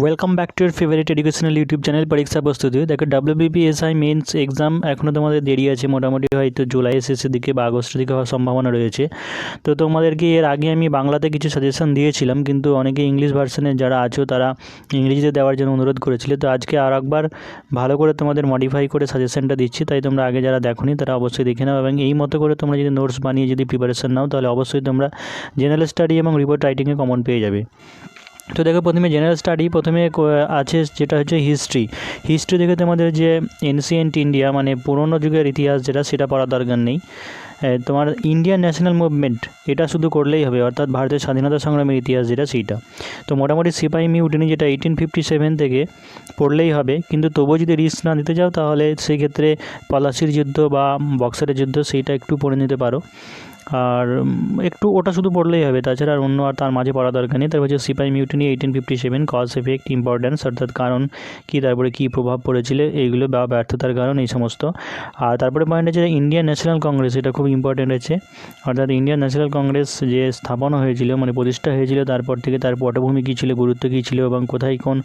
Welcome back to year favourite educational YouTube channel পরীক্ষা প্রস্তুতি। দেখো WBPSI মেন্স এক্সাম এখনও তোমাদের দেরি আছে, মোটামুটি হয়তো জুলাই শেষের দিকে বা আগস্টের দিকে হওয়ার সম্ভাবনা রয়েছে। তো তোমাদেরকে এর আগে আমি বাংলাতে কিছু সাজেশন দিয়েছিলাম, কিন্তু অনেকে ইংলিশ ভার্সনে যারা আছো তারা ইংরেজিতে দেওয়ার জন্য অনুরোধ করেছিলে। তো আজকে আর একবার ভালো করে তোমাদের মডিফাই করে সাজেশনটা দিচ্ছি, তাই তোমরা আগে যারা দেখোনি তারা অবশ্যই দেখে নাও, এবং এই মতো করে তোমরা যদি নোটস বানিয়ে যদি প্রিপারেশন নাও তাহলে অবশ্যই তোমরা জেনারেল স্টাডি এবং রিপোর্ট রাইটিংয়ে কমন পেয়ে যাবে। তো দেখো, প্রথমে জেনারেল স্টাডি প্রথমে আছে যেটা হচ্ছে হিস্ট্রি থেকে তোমাদের যে এনসিয়েন্ট ইন্ডিয়া মানে পুরনো যুগের ইতিহাস যেটা, সেটা পড়ার দরকার নেই। তোমার ইন্ডিয়ান ন্যাশনাল মুভমেন্ট এটা শুধু করলেই হবে, অর্থাৎ ভারতের স্বাধীনতা সংগ্রামের ইতিহাস যেটা সেইটা। তো মোটামুটি সিপাহী মিউটিনি যেটা 1857 থেকে পড়লেই হবে, কিন্তু তবুও যদি রিস্ক না দিতে যাও তাহলে সেই ক্ষেত্রে পলাশির যুদ্ধ বা বক্সারের যুদ্ধ সেইটা একটু পড়ে নিতে পারো, আর একটু ওটা শুধু পড়লেই হবে, তাছাড়া আর অন্য আর তার মাঝে পড়া দরকার নেই। তারপর হচ্ছে সিপাহী মিউটিনি 1857, কজ এফেক্ট ইম্পর্টেন্স, অর্থাৎ কারণ কী, তারপরে কী প্রভাব পড়েছিল এইগুলো বা ব্যর্থতার কারণ এই সমস্ত। আর তারপরে পয়েন্ট আছে ইন্ডিয়ান ন্যাশনাল কংগ্রেস, এটা খুব ইম্পর্টেন্ট আছে, অর্থাৎ ইন্ডিয়ান ন্যাশনাল কংগ্রেস যে স্থাপনা হয়েছিল মানে প্রতিষ্ঠা হয়েছিল, তারপর থেকে তার পটভূমি কী ছিল, গুরুত্ব কী ছিল এবং কোথায় কোন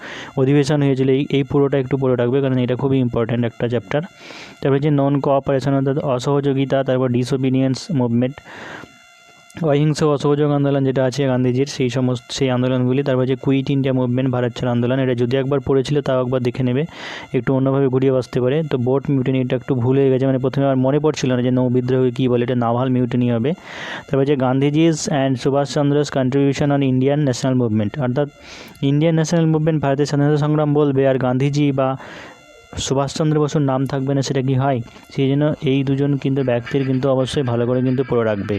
অধিবেশন হয়েছিল, এই পুরোটা একটু পড়ে রাখবে, কারণ এটা খুবই ইম্পর্টেন্ট একটা চ্যাপ্টার। তারপরে যে নন কোঅপারেশন অর্থাৎ অসহযোগিতা, তারপর ডিসওবিডিয়েন্স মুভমেন্ট, অহিংস অসহযোগ আন্দোলন যেটা আছে গান্ধীজির, সেই আন্দোলনগুলি। তারপর যে কুইট ইন্ডিয়া মুভমেন্ট, ভারত ছাড় আন্দোলন, এটা যদি একবার পড়েছিল তাও একবার দেখে নেবে, একটু অন্যভাবে ঘুরিয়ে আসতে পারে। তো বোট মিউটিনি এটা একটু ভুল হয়ে গেছে, মানে প্রথমে আর মনে পড়ছিল না যে নৌ বিদ্রোহ কী বলে, এটা নাভাল মিউটিনি হবে। তারপর যে Gandhiji's and Subhashchandra's contribution on Indian national movement, অর্থাৎ ইন্ডিয়ান ন্যাশনাল মুভমেন্ট ভারতের স্বাধীনতা সংগ্রাম বলবে, আর গান্ধীজি বা সুভাষচন্দ্র বসুর নাম থাকবে না, সেটা কি হয়? সেই জন্য এই দুজন কিন্তু ব্যক্তির কিন্তু অবশ্যই ভালো করে কিন্তু পড়ে রাখবে।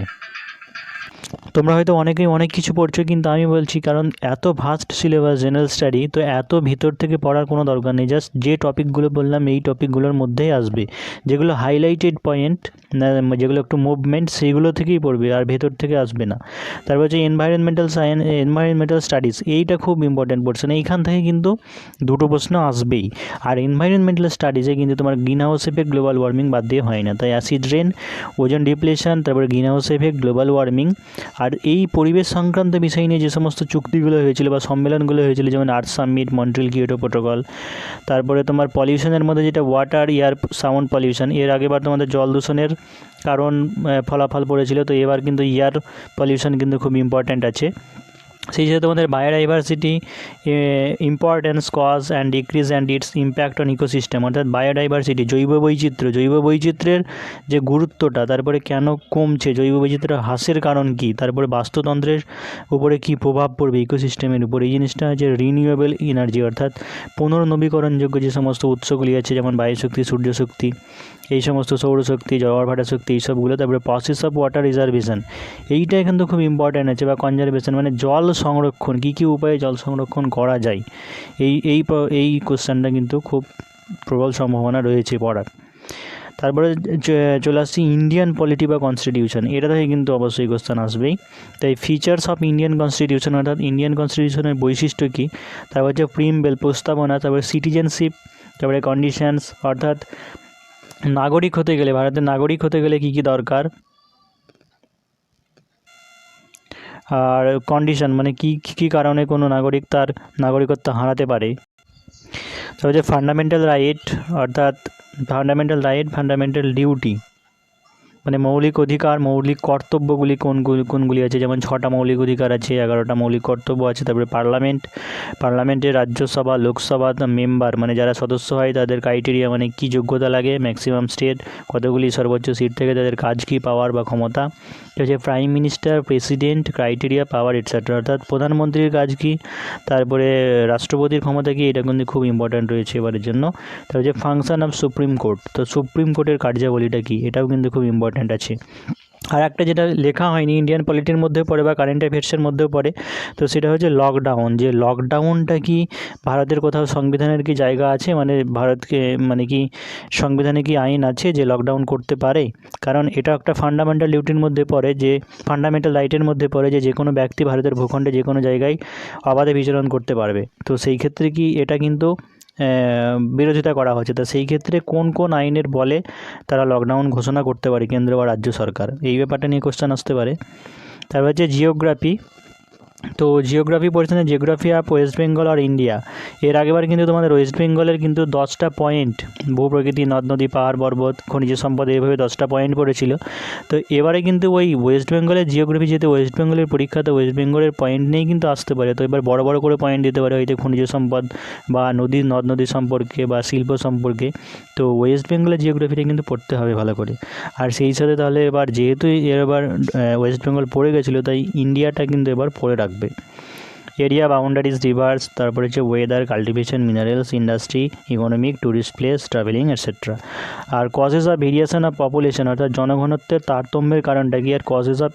তোমরা হয়তো অনেকেই অনেক কিছু পড়ছো, কিন্তু আমি বলছি কারণ এত ভাস্ট সিলেবাস জেনারেল স্টাডি, তো এত ভিতর থেকে পড়ার কোনো দরকার নেই। জাস্ট যে টপিকগুলো বললাম এই টপিকগুলোর মধ্যেই আসবে, যেগুলো হাইলাইটেড পয়েন্ট, যেগুলো একটু মুভমেন্ট, সেইগুলো থেকেই পড়বে, আর ভেতর থেকে আসবে না। তারপর হচ্ছে এনভায়রনমেন্টাল স্টাডিজ, এইটা খুব ইম্পর্টেন্ট পোর্শন, এইখান থেকে কিন্তু দুটো প্রশ্ন আসবেই। আর এনভায়রনমেন্টাল স্টাডিজে কিন্তু তোমার green house effect, global warming বাদ দিয়ে হয় না, তাই অ্যাসিড রেন, ওজন ডিপ্লেশন, তারপরে green house effect, global warming, আর এই পরিবেশ সংক্রান্ত বিষয় নিয়ে যে সমস্ত চুক্তিগুলো হয়েছিল বা সম্মেলনগুলো হয়েছিল, যেমন আর্থ সামিট, মন্ট্রিল কিয়োটো প্রোটোকল, তারপরে তোমার পলিউশনের মধ্যে যেটা ওয়াটার, এয়ার, সাউন্ড পলিউশন, এর আগেবার তোমাদের জল দূষণের কারণ ফলাফল পড়েছিল, তো এবার কিন্তু এয়ার পলিউশন কিন্তু খুব ইম্পর্ট্যান্ট আছে। সেই সাথে তোমাদের biodiversity importance, cause and decrease and its impact on ecosystem, অর্থাৎ বায়োডাইভার্সিটি জৈব বৈচিত্র্যের যে গুরুত্বটা, তারপরে কেন কমছে, জৈব বৈচিত্র্য হ্রাসের কারণ কী, তারপরে বাস্তুতন্ত্রের উপরে কী প্রভাব পড়বে ইকোসিস্টেমের উপর। এই জিনিসটা হচ্ছে রিনিউয়েবল এনার্জি, অর্থাৎ পুনর্নবীকরণযোগ্য যে সমস্ত উৎসগুলি আছে, যেমন বায়ুশক্তি, সূর্যশক্তি, এই সমস্ত সৌরশক্তি, জলভাটা শক্তি, এইসবগুলো। তারপরে প্রসেস অফ ওয়াটার রিজার্ভেশন, এইটাই কিন্তু খুব ইম্পর্ট্যান্ট আছে, বা কনজারভেশন মানে জল সংরক্ষণ, কী উপায়ে জল সংরক্ষণ করা যায়, এই কোশ্চেনটা কিন্তু খুব প্রবল সম্ভাবনা রয়েছে পড়ার। তারপরে চলে আসছি ইন্ডিয়ান পলিটি বা কনস্টিটিউশন, এটা থেকে কিন্তু অবশ্যই কোশ্চেন আসবেই। তাই ফিচার্স অফ ইন্ডিয়ান কনস্টিটিউশন, অর্থাৎ ইন্ডিয়ান কনস্টিটিউশনের বৈশিষ্ট্য কী, তারপর হচ্ছে প্রিমবেল প্রস্তাবনা, তারপরে সিটিজেনশিপ, তারপরে কন্ডিশনস, অর্থাৎ নাগরিক হতে গেলে, ভারতের নাগরিক হতে গেলে কী কী দরকার, আর কন্ডিশন মানে কী কারণে কোনো নাগরিক তার নাগরিকত্ব হারাতে পারে। তারপর হচ্ছে ফান্ডামেন্টাল রাইট, অর্থাৎ ফান্ডামেন্টাল ডিউটি মানে মৌলিক অধিকার, মৌলিক কর্তব্যগুলি কোনগুলি আছে, যেমন 6টা মৌলিক অধিকার আছে, 11টা মৌলিক কর্তব্য আছে। তারপরে পার্লামেন্টের রাজ্যসভা, লোকসভা মেম্বার মানে যারা সদস্য হয় তাদের ক্রাইটেরিয়া মানে কী যোগ্যতা লাগে, ম্যাক্সিমাম স্টেট, কতগুলি সর্বোচ্চ সিট থেকে তাদের কাজ কী, পাওয়ার বা ক্ষমতা। হচ্ছে প্রাইম মিনিস্টার, প্রেসিডেন্ট, ক্রাইটেরিয়া, পাওয়ার এটসেট্রা, অর্থাৎ প্রধানমন্ত্রীর কাজ কী, তারপরে রাষ্ট্রপতির ক্ষমতা কী, এটা কিন্তু খুব ইম্পর্ট্যান্ট রয়েছে এবারের জন্য। তারপর হচ্ছে ফাংশন অফ সুপ্রিম কোর্ট, তো সুপ্রিম কোর্টের কার্যাবলীটা কী, এটাও কিন্তু খুব ইম্পর্ট্যান্ট আছে। আর একটা যেটা লেখা হয়নি, ইন্ডিয়ান পলিটির মধ্যেও পড়ে বা কারেন্ট অ্যাফেয়ার্সের মধ্যেও পড়ে, তো সেটা হচ্ছে লকডাউন, যে লকডাউনটা কি ভারতের কোথাও সংবিধানের কি জায়গা আছে, মানে ভারতকে মানে কি সংবিধানে কি আইন আছে যে লকডাউন করতে পারে? কারণ এটা একটা ফান্ডামেন্টাল ডিউটির মধ্যে পড়ে, যে ফান্ডামেন্টাল রাইটের মধ্যে পড়ে যে কোনো ব্যক্তি ভারতের ভূখণ্ডে যে কোনো জায়গায় অবাধে বিচরণ করতে পারবে। তো সেই ক্ষেত্রে কি এটা কিন্তু বিরোধিতা করা হচ্ছে, তো সেই ক্ষেত্রে কোন আইনের বলে তারা লকডাউন ঘোষণা করতে পারে কেন্দ্র বা রাজ্য সরকার, এই ব্যাপারটা নিয়ে কোশ্চেন আসতে পারে। তারপর হচ্ছে জিওগ্রাফি, তো জিওগ্রাফি পড়ছে না, জিওগ্রাফি অফ ওয়েস্ট বেঙ্গল আর ইন্ডিয়া। এর আগেবার কিন্তু তোমাদের ওয়েস্ট বেঙ্গলের কিন্তু 10টা পয়েন্ট, ভূপ্রকৃতি, নদ নদী, পাহাড় পর্বত, খনিজ সম্পদ, এইভাবে 10টা পয়েন্ট পড়েছিল। তো এবারে কিন্তু ওই ওয়েস্ট বেঙ্গলের জিওগ্রাফি, যেহেতু ওয়েস্ট বেঙ্গলের পরীক্ষা, তো ওয়েস্ট বেঙ্গলের পয়েন্ট নিয়েই কিন্তু আসতে পারে। তো এবার বড় বড় করে পয়েন্ট দিতে পারে, হয়তো খনিজ সম্পদ বা নদ নদী সম্পর্কে বা শিল্প সম্পর্কে। তো ওয়েস্ট বেঙ্গলের জিওগ্রাফিটা কিন্তু পড়তে হবে ভালো করে। আর সেই সাথে তাহলে এবার যেহেতু এবার ওয়েস্ট বেঙ্গল পড়ে গেছিলো, তাই ইন্ডিয়াটা কিন্তু এবার পড়ে রাখবে। এরিয়া, বাউন্ডারিজ, রিভার্স, তারপরে হচ্ছে weather, cultivation, minerals, industry, economic, tourist place, travelling etcetera. আর causes of variation of population, অর্থাৎ জনঘনত্বের তারতম্যের কারণটা কি, আর কজেস অফ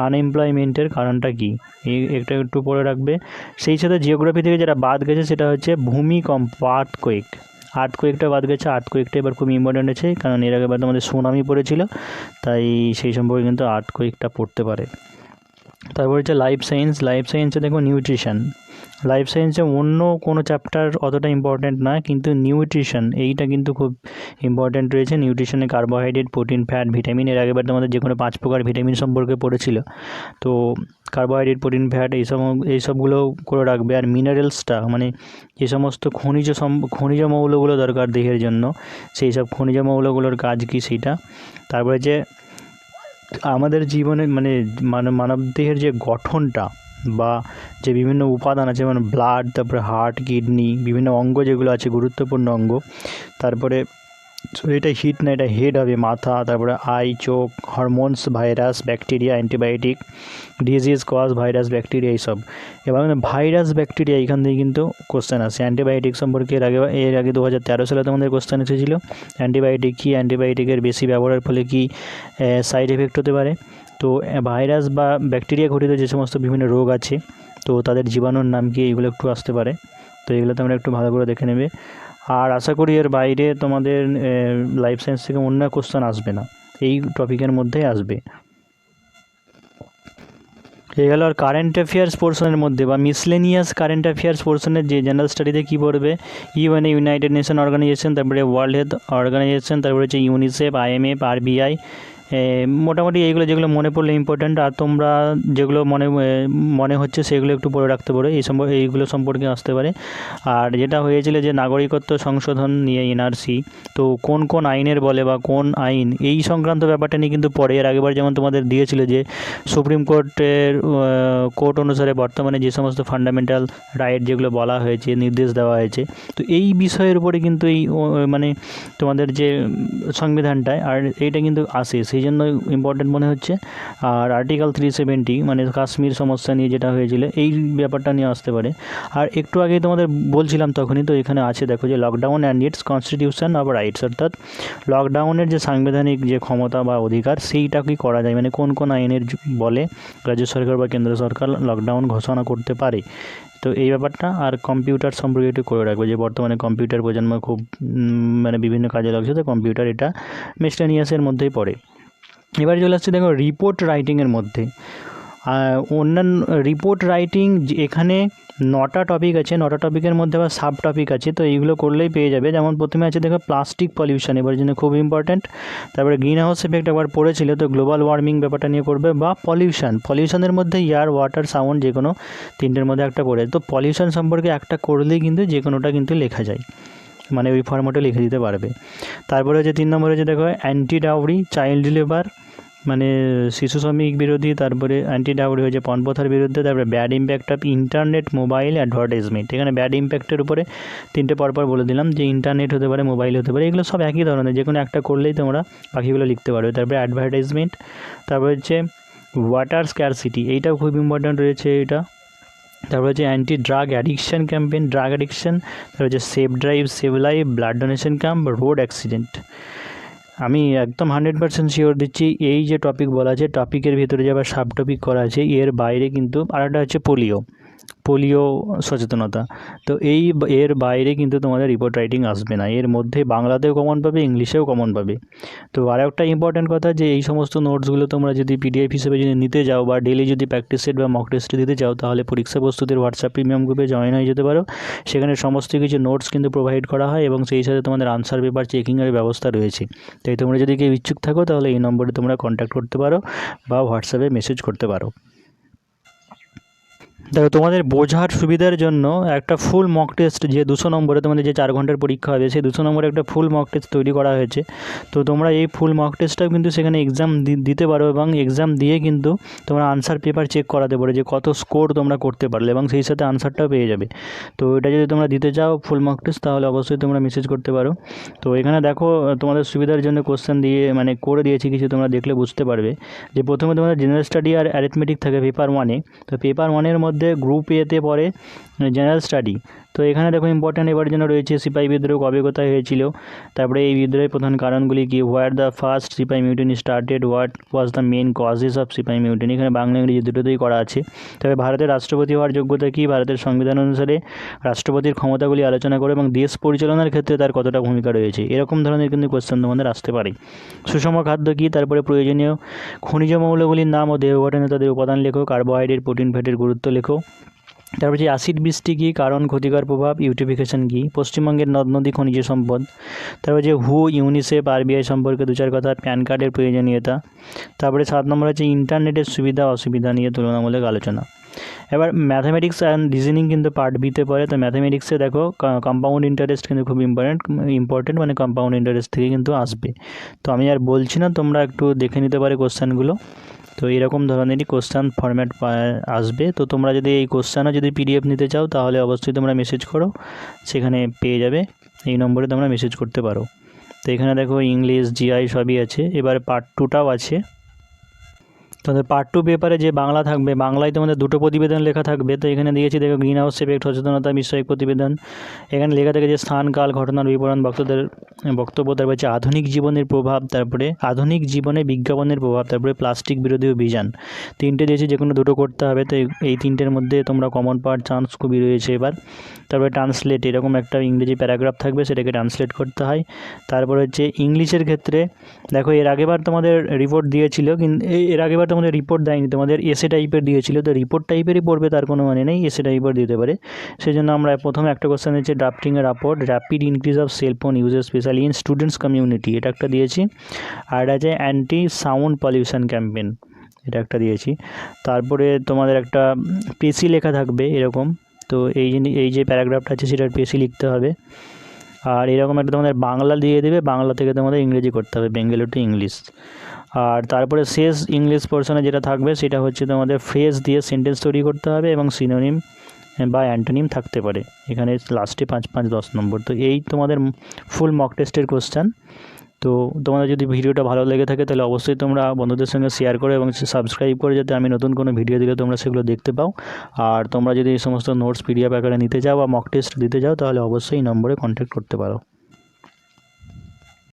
আনএমপ্লয়মেন্টের কারণটা কি, এটা একটু পড়ে রাখবে। সেই সাথে জিওগ্রাফি থেকে যেটা বাদ গেছে সেটা হচ্ছে ভূমিকম্প, আর্থকোয়েকটা বাদ গেছে। আর্থকোয়েকটা এবার খুব ইম্পর্ট্যান্ট আছে, কারণ এর আগেবার তোমাদের সুনামি পড়েছিল, তাই সেই সম্পর্কে কিন্তু আর্থকোয়েকটা পড়তে পারে। তারপর হচ্ছে লাইফ সায়েন্সে দেখো নিউট্রিশন। লাইফ সায়েন্সে অন্য কোনো চ্যাপ্টার অতটা ইম্পর্ট্যান্ট না, কিন্তু নিউট্রিশন এইটা কিন্তু খুব ইম্পর্ট্যান্ট রয়েছে। নিউট্রিশনে কার্বোহাইড্রেট, প্রোটিন, ফ্যাট, ভিটামিন, এর আগেবার তোমাদের যে কোনো 5 প্রকার ভিটামিন সম্পর্কে পড়েছিল। তো কার্বোহাইড্রেট, প্রোটিন, ফ্যাট এইসবগুলো করে রাখবে। আর মিনারেলসটা মানে যে সমস্ত খনিজ মৌলগুলো দরকার দেহের জন্য, সেই সব খনিজ মৌলগুলোর কাজ কী সেইটা। তারপরে যে আমাদের জীবনে মানে মানবদেহের যে গঠনটা বা যে বিভিন্ন উপাদান আছে, মানে ব্লাড, তারপরে হার্ট, কিডনি, বিভিন্ন অঙ্গ যেগুলো আছে গুরুত্বপূর্ণ অঙ্গ। তারপরে এটা হিট না, এটা হেড হবে, মাথা, তারপরে আই, চোখ, hormones, virus, bacteria, antibiotic, disease cause, virus, bacteria, এইসব। এবার ভাইরাস, ব্যাকটেরিয়া এখান থেকে কিন্তু কোশ্চেন আসে। অ্যান্টিবায়োটিক সম্পর্কে এর আগে 2013 সালে তোমাদের কোশ্চেন এসেছিলো। অ্যান্টিবায়োটিক কী, অ্যান্টিবায়োটিকের বেশি ব্যবহারের ফলে কী সাইড এফেক্ট হতে পারে। তো ভাইরাস বা ব্যাকটেরিয়া ঘটিত যে সমস্ত বিভিন্ন রোগ আছে, তো তাদের জীবাণুর নাম কি, এগুলো একটু আসতে পারে। তো এগুলো তোমরা একটু ভালো করে দেখে নেবে। আর আশা করি এর বাইরে তোমাদের লাইফ সায়েন্স থেকে অন্য কোশ্চেন আসবে না, এই টপিকের মধ্যেই আসবে। হয়ে গেল। আর কারেন্ট অ্যাফেয়ার্স পোর্শনের মধ্যে বা মিসলেনিয়াস কারেন্ট অ্যাফেয়ার্স পোর্শনের যে জেনারেল স্টাডিতে কী পড়বে, ইউনাইটেড নেশন অর্গানাইজেশন, তারপরে ওয়ার্ল্ড হেলথ অর্গানাইজেশন, তারপরে হচ্ছে ইউনিসেফ, IMF, RBI, মোটামুটি এইগুলো যেগুলো মনে পড়লে ইম্পর্ট্যান্ট। আর তোমরা যেগুলো মনে হচ্ছে সেগুলো একটু পড়ে রাখতে পারো, এইগুলো সম্পর্কে আসতে পারে। আর যেটা হয়েছিল যে নাগরিকত্ব সংশোধন নিয়ে NRC, তো কোন কোন আইনের বলে বা কোন আইন, এই সংক্রান্ত ব্যাপারটা নিয়ে কিন্তু পরে। এর আগেবার যেমন তোমাদের দিয়েছিল যে সুপ্রিম কোর্ট অনুসারে বর্তমানে যে সমস্ত ফান্ডামেন্টাল রাইট যেগুলো বলা হয়েছে, নির্দেশ দেওয়া হয়েছে, তো এই বিষয়ের উপরে কিন্তু এই মানে তোমাদের যে সংবিধানটায় আর এইটা কিন্তু আসে, সেই জন্য ইম্পর্টেন্ট মনে হচ্ছে। আর আর্টিকেল 370 মানে কাশ্মীর সমস্যা নিয়ে যেটা হয়েছিল, এই ব্যাপারটা নিয়ে আসতে পারে। আর একটু আগেই তোমাদের বলছিলাম তখনই, তো এখানে আছে দেখো যে lockdown and it's constitution of rights, অর্থাৎ লকডাউনের যে সাংবিধানিক যে ক্ষমতা বা অধিকার, সেইটা কি করা যায়, মানে কোন কোন আইনের বলে রাজ্য সরকার বা কেন্দ্র সরকার লকডাউন ঘোষণা করতে পারে। তো এই ব্যাপারটা। আর কম্পিউটার সম্পর্কে একটু করে রাখবো, যে বর্তমানে কম্পিউটার প্রজন্ম খুব মানে বিভিন্ন কাজে লাগছে, তো কম্পিউটার এটা মিসলেনিয়াসের মধ্যেই পড়ে। এবারে চলে আসছে দেখো রিপোর্ট রাইটিংয়ের মধ্যে। অন্যান্য রিপোর্ট রাইটিং এখানে 9টা টপিক আছে, 9টা টপিকের মধ্যে আবার সাব টপিক আছে, তো এইগুলো করলেই পেয়ে যাবে। যেমন প্রথমে আছে দেখো প্লাস্টিক পলিউশন, এবার জন্য খুব ইম্পর্ট্যান্ট। তারপরে গ্রিন হাউস এফেক্ট একবার পড়েছিল, তো গ্লোবাল ওয়ার্মিং ব্যাপারটা নিয়ে করবে। বা পলিউশনের মধ্যে এয়ার, ওয়াটার, সাউন্ড, যে কোনো 3টের মধ্যে একটা করে, তো পলিউশন সম্পর্কে একটা করলেই কিন্তু যে কোনোটা কিন্তু লেখা যায়, মানে ওই ফরম্যাটে লিখে দিতে পারবে। তারপরে হচ্ছে 3 নম্বরে হচ্ছে দেখো অ্যান্টি ডাউরি, চাইল্ড লেবার মানে শিশু শ্রমিক বিরোধী, তারপরে অ্যান্টি ডাউরি হয়েছে পণপ্রথার বিরুদ্ধে। তারপরে bad impact of internet, mobile, advertisement. এখানে ব্যাড ইম্প্যাক্টের উপরে 3টে পরপর বলে দিলাম, যে ইন্টারনেট হতে পারে, মোবাইল হতে পারে, এগুলো সব একই ধরনের, যে কোনো একটা করলেই তোমরা বাকিগুলো লিখতে পারবে। তারপরে অ্যাডভার্টাইজমেন্ট, তারপরে হচ্ছে ওয়াটার স্ক্যারসিটি, এইটাও খুব ইম্পর্ট্যান্ট রয়েছে এটা। তারপর হচ্ছে anti drug addiction campaign, drug addiction. তারপর হচ্ছে save drive, save life, blood donation camp, road accident. আমি একদম 100% শিওর দিচ্ছি, এই যে টপিক বলা আছে, টপিকের ভিতরে যে আবার সাব টপিক করা আছে, এর বাইরে কিন্তু আরেকটা হচ্ছে পোলিও সচেতনতা। তো এর বাইরে কিন্তু তোমাদের রিপোর্ট রাইটিং আসবে না, এর মধ্যে বাংলাতেও কমন পাবে, ইংলিশেও কমন পাবে। তো আর একটা ইম্পর্ট্যান্ট কথা, যে এই সমস্ত নোটসগুলো তোমরা যদি PDF হিসেবে যদি নিতে যাও বা ডেলি যদি প্র্যাকটিস সেট বা মক টেস্ট দিতে চাও, তাহলে পরীক্ষা প্রস্তুতির হোয়াটসঅ্যাপ প্রিমিয়াম গ্রুপে জয়েন হয়ে যেতে পারো। সেখানে সমস্ত কিছু নোটস কিন্তু প্রোভাইড করা হয় এবং সেই সাথে তোমাদের আনসার পেপার চেকিংয়ের ব্যবস্থা রয়েছে। তাই তোমরা যদি কেউ ইচ্ছুক থাকো, তাহলে এই নম্বরে তোমরা কন্ট্যাক্ট করতে পারো বা হোয়াটসঅ্যাপে মেসেজ করতে পারো। দেখো তোমাদের বোঝার সুবিধার জন্য একটা ফুল মক টেস্ট যে 200 নম্বরে তোমাদের যে 4 ঘন্টার পরীক্ষা হবে সেই 200 নম্বরে একটা ফুল মক টেস্ট তৈরি করা হয়েছে। তো তোমরা এই ফুল মক টেস্টটাও কিন্তু সেখানে এক্সাম দিতে পারো এবং এক্সাম দিয়ে কিন্তু তোমরা আনসার পেপার চেক করাতে পারো যে কত স্কোর তোমরা করতে পারলে এবং সেই সাথে আনসারটাও পেয়ে যাবে। তো এটা যদি তোমরা দিতে চাও ফুল মক টেস্ট তাহলে অবশ্যই তোমরা মেসেজ করতে পারো। তো এখানে দেখো তোমাদের সুবিধার জন্য কোশ্চেন দিয়ে মানে করে দিয়েছি কিছু, তোমরা দেখলে বুঝতে পারবে যে প্রথমে তোমাদের জেনারেল স্টাডি আর অ্যারিথমেটিক থাকে পেপার 1-এ। তো পেপার 1-এর মধ্যে গ্রুপ এতে পড়ে জেনারেল স্টাডি। তো এখানে দেখো ইম্পর্ট্যান্ট এবার জন্য রয়েছে সিপাহী বিদ্রোহ কবে কোথায় হয়েছিল, তারপরে এই বিদ্রোহের প্রধান কারণগুলি কি, where the first sepoy mutiny started, what was the main causes of sepoy mutiny. এখানে বাংলা ইংরেজি দুটোতেই করা আছে। তবে ভারতের রাষ্ট্রপতি হওয়ার যোগ্যতা কি, ভারতের সংবিধান অনুসারে রাষ্ট্রপতির ক্ষমতাগুলি আলোচনা করে এবং দেশ পরিচালনার ক্ষেত্রে তার কতটা ভূমিকা রয়েছে। এরকম ধরনের কিন্তু কোশ্চেন তোমাদের আসতে পারে। সুষম খাদ্য কি, তারপরে প্রয়োজনীয় খনিজ মৌলগুলির নাম ও দেহ গঠনে তাদের উপাদান লেখো, কার্বোহাইড্রেট প্রোটিন ফ্যাটের গুরুত্ব লেখো। তারপর যে অ্যাসিড বৃষ্টি কী, কারণ ক্ষতিকর প্রভাব, ইউটিফিকেশন কী, পশ্চিমবঙ্গের নদ নদী খনিজ সম্পদ। তারপর যে হু, ইউনিসেফ, আরবিআই সম্পর্কে 2-4 কথা, প্যান কার্ডের প্রয়োজনীয়তা। তারপরে 7 নম্বর হচ্ছে ইন্টারনেটের সুবিধা অসুবিধা নিয়ে তুলনামূলক আলোচনা। এবার ম্যাথামেটিক্স অ্যান্ড রিজনিং কিন্তু পার্ট বিতে পড়ে। তো ম্যাথামেটিক্সে দেখো কম্পাউন্ড ইন্টারেস্ট কিন্তু খুব ইম্পর্টেন্ট মানে কম্পাউন্ড ইন্টারেস্ট থেকে কিন্তু আসবে। তো আমি আর বলছি না, তোমরা একটু দেখে নিতে পারে কোশ্চেনগুলো। তো এরকম ধরনেরই কোশ্চেন ফরম্যাট আসবে। তো তোমরা যদি এই কোশ্চেনও যদি পিডিএফ নিতে চাও তাহলে অবশ্যই তোমরা মেসেজ করো, সেখানে পেয়ে যাবে। এই নম্বরে তোমরা মেসেজ করতে পারো। তো এখানে দেখো ইংলিশ, জিআই সবই আছে। এবার পার্ট 2টাও আছে। তোমাদের পার্ট 2 পেপারে যে বাংলা থাকবে, বাংলায় তোমাদের 2টো প্রতিবেদন লেখা থাকবে। তো এখানে দিয়েছি দেখো গ্রিন হাউস এফেক্ট সচেতনতা বিষয়ক প্রতিবেদন। এখানে লেখা থাকে যে স্থান কাল ঘটনার বিবরণ, বক্তব্য, তারপরে হচ্ছে আধুনিক জীবনের প্রভাব, তারপরে আধুনিক জীবনে বিজ্ঞাপনের প্রভাব, তারপরে প্লাস্টিক বিরোধী অভিযান। 3টে দিয়েছি, যে কোনো 2টো করতে হবে। তো এই 3টের মধ্যে তোমরা কমন পাওয়ার চান্স খুবই রয়েছে এবার। তারপরে ট্রান্সলেট, এরকম একটা ইংরেজি প্যারাগ্রাফ থাকবে, সেটাকে ট্রান্সলেট করতে হয়। তারপরে হচ্ছে ইংলিশের ক্ষেত্রে দেখো এর আগেবার তোমাদের রিপোর্ট দিয়েছিল, কিন্তু এর আগেবার তোমাদের রিপোর্ট দেয়নি, তোমাদের এসে টাইপের দিয়েছিল। তো রিপোর্ট টাইপেরই পড়বে তার কোনো মানে নেই, এসে টাইপের দিতে পারে। সেই জন্য আমরা প্রথমে একটা কোশ্চেন দিয়েছি ড্রাফটিংয়ের report, rapid increase of cellphone usages specially in students community, এটা একটা দিয়েছি। আর এটা আছে অ্যান্টি সাউন্ড পলিউশন ক্যাম্পেইন, এটা একটা দিয়েছি। তারপরে তোমাদের একটা পেসি লেখা থাকবে এরকম। তো এই যে প্যারাগ্রাফটা আছে সেটার পেসি লিখতে হবে। আর এরকম একটা তোমাদের বাংলা দিয়ে দেবে, বাংলা থেকে তোমাদের ইংরেজি করতে হবে, বেঙ্গলি টু ইংলিশ। আর তারপরে শেষ ইংলিশ পোর্শনে যেটা থাকবে সেটা হচ্ছে তোমাদের ফ্রেজ দিয়ে সেন্টেন্স তৈরি করতে হবে এবং সিনোনিম বা অ্যান্টোনিম থাকতে পারে। এখানে লাস্টে 5, 5, 10 নম্বর। তো এই তোমাদের ফুল মক টেস্টের কোশ্চেন। তো তোমাদের যদি ভিডিওটা ভালো লেগে থাকে তাহলে অবশ্যই তোমরা বন্ধুদের সঙ্গে শেয়ার করো এবং সাবস্ক্রাইব করে, যাতে আমি নতুন কোনো ভিডিও দিলে তোমরা সেগুলো দেখতে পাও। আর তোমরা যদি এই সমস্ত নোটস পিডিএফ আকারে নিতে চাও বা মক টেস্ট দিতে চাও তাহলে অবশ্যই এই নম্বরে কন্ট্যাক্ট করতে পারো।